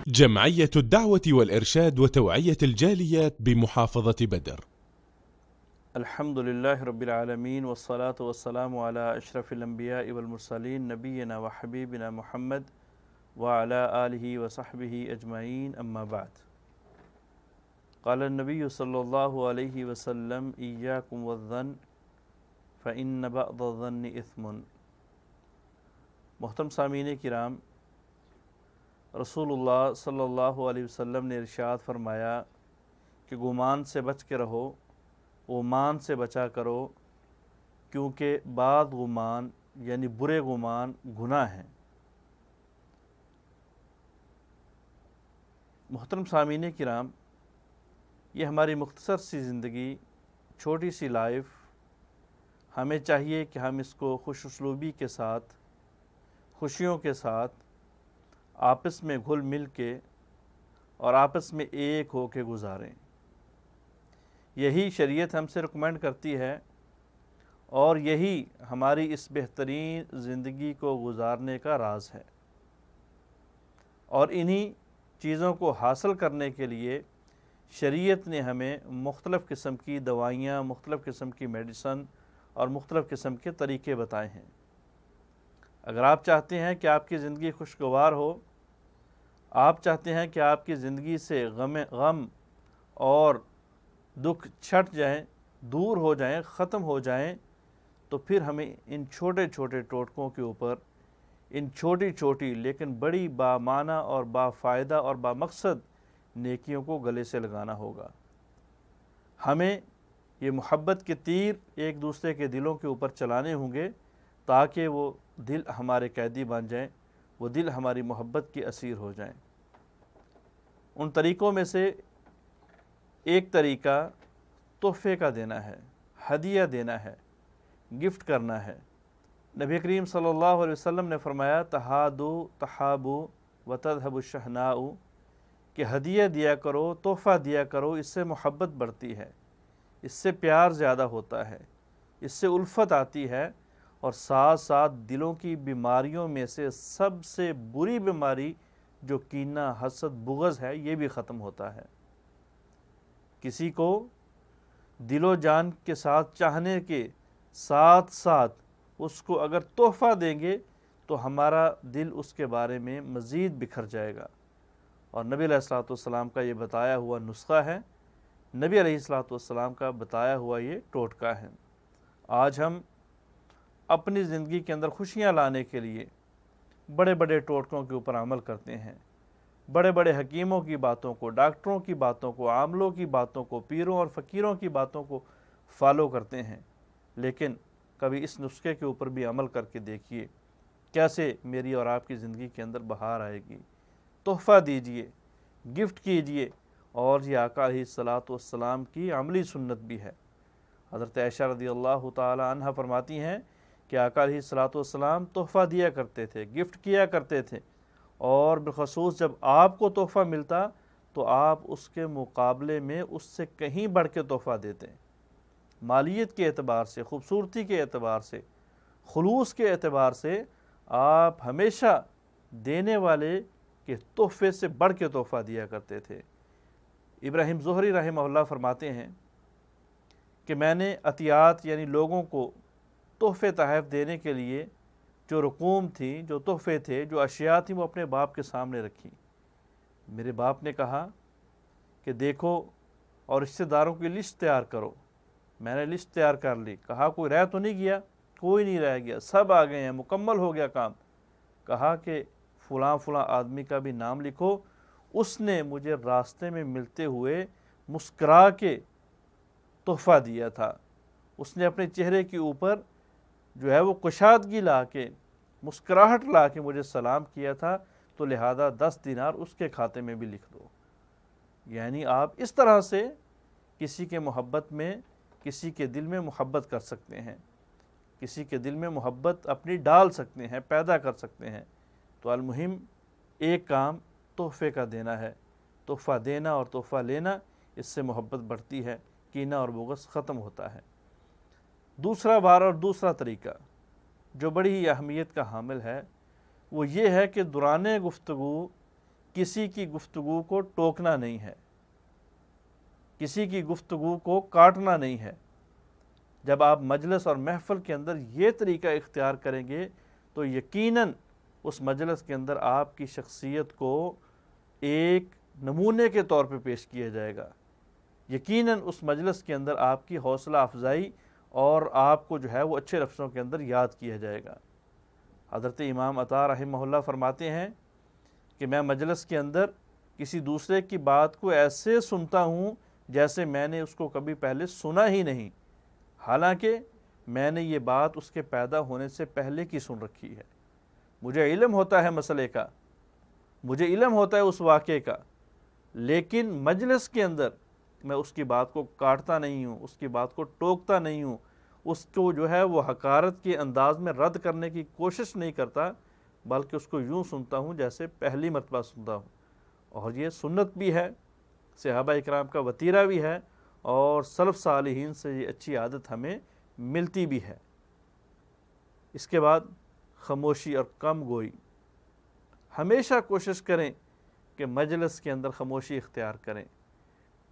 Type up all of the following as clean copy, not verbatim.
جمعية الدعوة والإرشاد وتوعية الجاليات بمحافظة بدر. الحمد لله رب العالمين والصلاة والسلام على أشرف الأنبياء والمرسلين نبينا وحبيبنا محمد وعلى آله وصحبه أجمعين أما بعد. قال النبي صلی اللہ علیہ وسلم إياكم والظن فإن بعض الظن إثم. محترم سامعین کرام، رسول اللہ صلی اللہ علیہ وسلم نے ارشاد فرمایا کہ گمان سے بچ کے رہو، گمان سے بچا کرو، کیونکہ بعض گمان یعنی برے گمان گناہ ہیں۔ محترم سامعین کرام، یہ ہماری مختصر سی زندگی، چھوٹی سی لائف، ہمیں چاہیے کہ ہم اس کو خوش اسلوبی کے ساتھ، خوشیوں کے ساتھ، آپس میں گھل مل کے اور آپس میں ایک ہو کے گزاریں۔ یہی شریعت ہم سے ریکمینڈ کرتی ہے اور یہی ہماری اس بہترین زندگی کو گزارنے کا راز ہے۔ اور انہی چیزوں کو حاصل کرنے کے لیے شریعت نے ہمیں مختلف قسم کی دوائیاں، مختلف قسم کی میڈیسن اور مختلف قسم کے طریقے بتائے ہیں۔ اگر آپ چاہتے ہیں کہ آپ کی زندگی خوشگوار ہو، آپ چاہتے ہیں کہ آپ کی زندگی سے غم اور دکھ چھٹ جائیں، دور ہو جائیں، ختم ہو جائیں، تو پھر ہمیں ان چھوٹے چھوٹے ٹوٹکوں کے اوپر، ان چھوٹی چھوٹی لیکن بڑی بامعنی اور بافائدہ اور بامقصد نیکیوں کو گلے سے لگانا ہوگا۔ ہمیں یہ محبت کے تیر ایک دوسرے کے دلوں کے اوپر چلانے ہوں گے تاکہ وہ دل ہمارے قیدی بن جائیں، وہ دل ہماری محبت کے اسیر ہو جائیں۔ ان طریقوں میں سے ایک طریقہ تحفے کا دینا ہے، ہدیہ دینا ہے، گفٹ کرنا ہے۔ نبی کریم صلی اللہ علیہ وسلم نے فرمایا تہادو تحابو وتذہب الشحناء، کہ ہدیہ دیا کرو، تحفہ دیا کرو، اس سے محبت بڑھتی ہے، اس سے پیار زیادہ ہوتا ہے، اس سے الفت آتی ہے، اور ساتھ ساتھ دلوں کی بیماریوں میں سے سب سے بری بیماری جو کینہ، حسد، بغض ہے، یہ بھی ختم ہوتا ہے۔ کسی کو دل و جان کے ساتھ چاہنے کے ساتھ ساتھ اس کو اگر تحفہ دیں گے تو ہمارا دل اس کے بارے میں مزید بکھر جائے گا۔ اور نبی علیہ الصلوۃ والسلام کا یہ بتایا ہوا نسخہ ہے، نبی علیہ الصلوۃ والسلام کا بتایا ہوا یہ ٹوٹکا ہے۔ آج ہم اپنی زندگی کے اندر خوشیاں لانے کے لیے بڑے بڑے ٹوٹکوں کے اوپر عمل کرتے ہیں، بڑے بڑے حکیموں کی باتوں کو، ڈاکٹروں کی باتوں کو، عاملوں کی باتوں کو، پیروں اور فقیروں کی باتوں کو فالو کرتے ہیں، لیکن کبھی اس نسخے کے اوپر بھی عمل کر کے دیکھیے کیسے میری اور آپ کی زندگی کے اندر بہار آئے گی۔ تحفہ دیجئے، گفٹ کیجئے، اور یہ آقا علیہ الصلوۃ والسلام کی عملی سنت بھی ہے۔ حضرت عائشہ رضی اللہ تعالی عنہ فرماتی ہیں کہ آقا علیہ الصلوۃ والسلام تحفہ دیا کرتے تھے، گفٹ کیا کرتے تھے، اور بالخصوص جب آپ کو تحفہ ملتا تو آپ اس کے مقابلے میں اس سے کہیں بڑھ کے تحفہ دیتے ہیں۔ مالیت کے اعتبار سے، خوبصورتی کے اعتبار سے، خلوص کے اعتبار سے آپ ہمیشہ دینے والے کے تحفے سے بڑھ کے تحفہ دیا کرتے تھے۔ ابراہیم زہری رحمہ اللہ فرماتے ہیں کہ میں نے عطیات یعنی لوگوں کو تحفے تحائف دینے کے لیے جو رقوم تھی، جو تحفے تھے، جو اشیاء تھیں، وہ اپنے باپ کے سامنے رکھی۔ میرے باپ نے کہا کہ دیکھو اور رشتہ داروں کی لسٹ تیار کرو۔ میں نے لسٹ تیار کر لی۔ کہا کوئی رہ تو نہیں گیا؟ کوئی نہیں رہ گیا، سب آ گئے ہیں، مکمل ہو گیا کام۔ کہا کہ فلاں فلاں آدمی کا بھی نام لکھو، اس نے مجھے راستے میں ملتے ہوئے مسکرا کے تحفہ دیا تھا، اس نے اپنے چہرے کے اوپر جو ہے وہ کشادگی لا کے، مسکراہٹ لا کے مجھے سلام کیا تھا، تو لہذا 10 دینار اس کے کھاتے میں بھی لکھ دو۔ یعنی آپ اس طرح سے کسی کے محبت میں، کسی کے دل میں محبت کر سکتے ہیں، کسی کے دل میں محبت اپنی ڈال سکتے ہیں، پیدا کر سکتے ہیں۔ تو المہم ایک کام تحفے کا دینا ہے، تحفہ دینا اور تحفہ لینا، اس سے محبت بڑھتی ہے، کینہ اور بغض ختم ہوتا ہے۔ دوسرا بار اور دوسرا طریقہ جو بڑی ہی اہمیت کا حامل ہے وہ یہ ہے کہ دوران گفتگو کسی کی گفتگو کو ٹوکنا نہیں ہے، کسی کی گفتگو کو کاٹنا نہیں ہے۔ جب آپ مجلس اور محفل کے اندر یہ طریقہ اختیار کریں گے تو یقیناً اس مجلس کے اندر آپ کی شخصیت کو ایک نمونے کے طور پہ پیش کیا جائے گا، یقیناً اس مجلس کے اندر آپ کی حوصلہ افزائی اور آپ کو جو ہے وہ اچھے لفظوں کے اندر یاد کیا جائے گا۔ حضرت امام عطا رحمہ اللہ فرماتے ہیں کہ میں مجلس کے اندر کسی دوسرے کی بات کو ایسے سنتا ہوں جیسے میں نے اس کو کبھی پہلے سنا ہی نہیں، حالانکہ میں نے یہ بات اس کے پیدا ہونے سے پہلے کی سن رکھی ہے۔ مجھے علم ہوتا ہے مسئلے کا، مجھے علم ہوتا ہے اس واقعے کا، لیکن مجلس کے اندر میں اس کی بات کو کاٹتا نہیں ہوں، اس کی بات کو ٹوکتا نہیں ہوں، اس کو جو ہے وہ حقارت کے انداز میں رد کرنے کی کوشش نہیں کرتا، بلکہ اس کو یوں سنتا ہوں جیسے پہلی مرتبہ سنتا ہوں۔ اور یہ سنت بھی ہے، صحابہ اکرام کا وتیرہ بھی ہے، اور سلف صالحین سے یہ اچھی عادت ہمیں ملتی بھی ہے۔ اس کے بعد خاموشی اور کم گوئی۔ ہمیشہ کوشش کریں کہ مجلس کے اندر خاموشی اختیار کریں،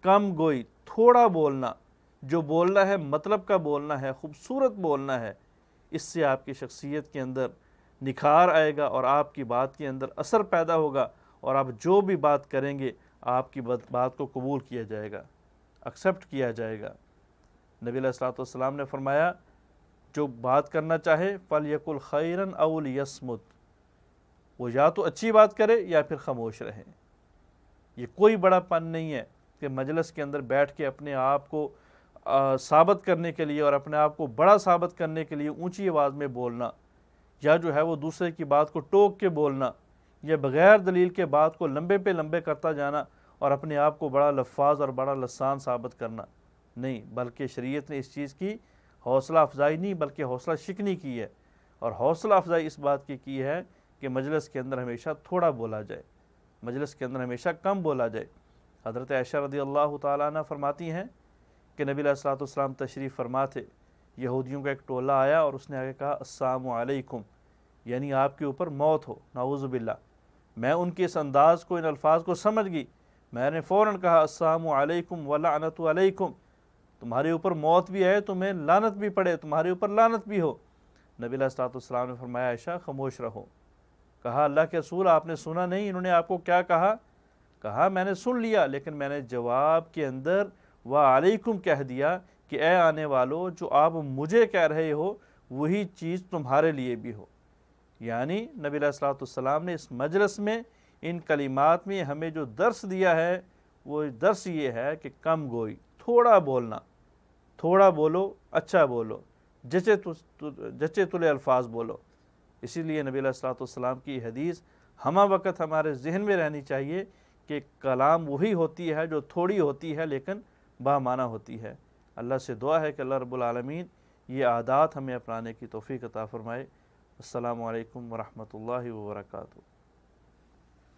کم گوئی، تھوڑا بولنا، جو بولنا ہے مطلب کا بولنا ہے، خوبصورت بولنا ہے، اس سے آپ کی شخصیت کے اندر نکھار آئے گا اور آپ کی بات کے اندر اثر پیدا ہوگا، اور آپ جو بھی بات کریں گے آپ کی بات کو قبول کیا جائے گا، ایکسیپٹ کیا جائے گا۔ نبی علیہ الصلوۃ والسلام نے فرمایا جو بات کرنا چاہے فَلْيَقُلْ خَيْرًا أَوْ لِيَصْمُتْ، وہ یا تو اچھی بات کرے یا پھر خاموش رہے۔ یہ کوئی بڑا پن نہیں ہے کہ مجلس کے اندر بیٹھ کے اپنے آپ کو ثابت کرنے کے لیے اور اپنے آپ کو بڑا ثابت کرنے کے لیے اونچی آواز میں بولنا، یا جو ہے وہ دوسرے کی بات کو ٹوک کے بولنا، یا بغیر دلیل کے بات کو لمبے پہ لمبے کرتا جانا اور اپنے آپ کو بڑا لفاظ اور بڑا لسان ثابت کرنا نہیں، بلکہ شریعت نے اس چیز کی حوصلہ افزائی نہیں بلکہ حوصلہ شکنی کی ہے، اور حوصلہ افزائی اس بات کی ہے کہ مجلس کے اندر ہمیشہ تھوڑا بولا جائے، مجلس کے اندر ہمیشہ کم بولا جائے۔ حضرت عائشہ رضی اللہ تعالیٰ عنہ فرماتی ہیں کہ نبی علیہ الصلوۃ والسلام تشریف فرما تھے، یہودیوں کا ایک ٹولہ آیا اور اس نے آگے کہا السلام علیکم، یعنی آپ کے اوپر موت ہو، نعوذ باللہ۔ میں ان کے اس انداز کو، ان الفاظ کو سمجھ گئی، میں نے فوراً کہا السلام علیکم ولعنت علیکم، تمہارے اوپر موت بھی ہے، تمہیں لعنت بھی پڑے، تمہارے اوپر لعنت بھی ہو۔ نبی علیہ الصلوۃ والسلام نے فرمایا عائشہ خاموش رہو۔ کہا اللہ کے رسول آپ نے سنا نہیں انہوں نے آپ کو کیا کہا؟ کہا میں نے سن لیا، لیکن میں نے جواب کے اندر وعلیکم کہہ دیا کہ اے آنے والو جو آپ مجھے کہہ رہے ہو وہی چیز تمہارے لیے بھی ہو۔ یعنی نبی علیہ الصلوۃ والسلام نے اس مجلس میں ان کلمات میں ہمیں جو درس دیا ہے وہ درس یہ ہے کہ کم گوئی، تھوڑا بولنا، تھوڑا بولو، اچھا بولو، جچے تلے الفاظ بولو۔ اسی لیے نبی علیہ الصلوۃ والسلام کی حدیث ہمہ وقت ہمارے ذہن میں رہنی چاہیے کہ کلام وہی ہوتی ہے جو تھوڑی ہوتی ہے لیکن بامعنی ہوتی ہے۔ اللہ سے دعا ہے کہ اللہ رب العالمین یہ عادات ہمیں اپنانے کی توفیق عطا فرمائے۔ السلام علیکم ورحمۃ اللہ وبرکاتہ۔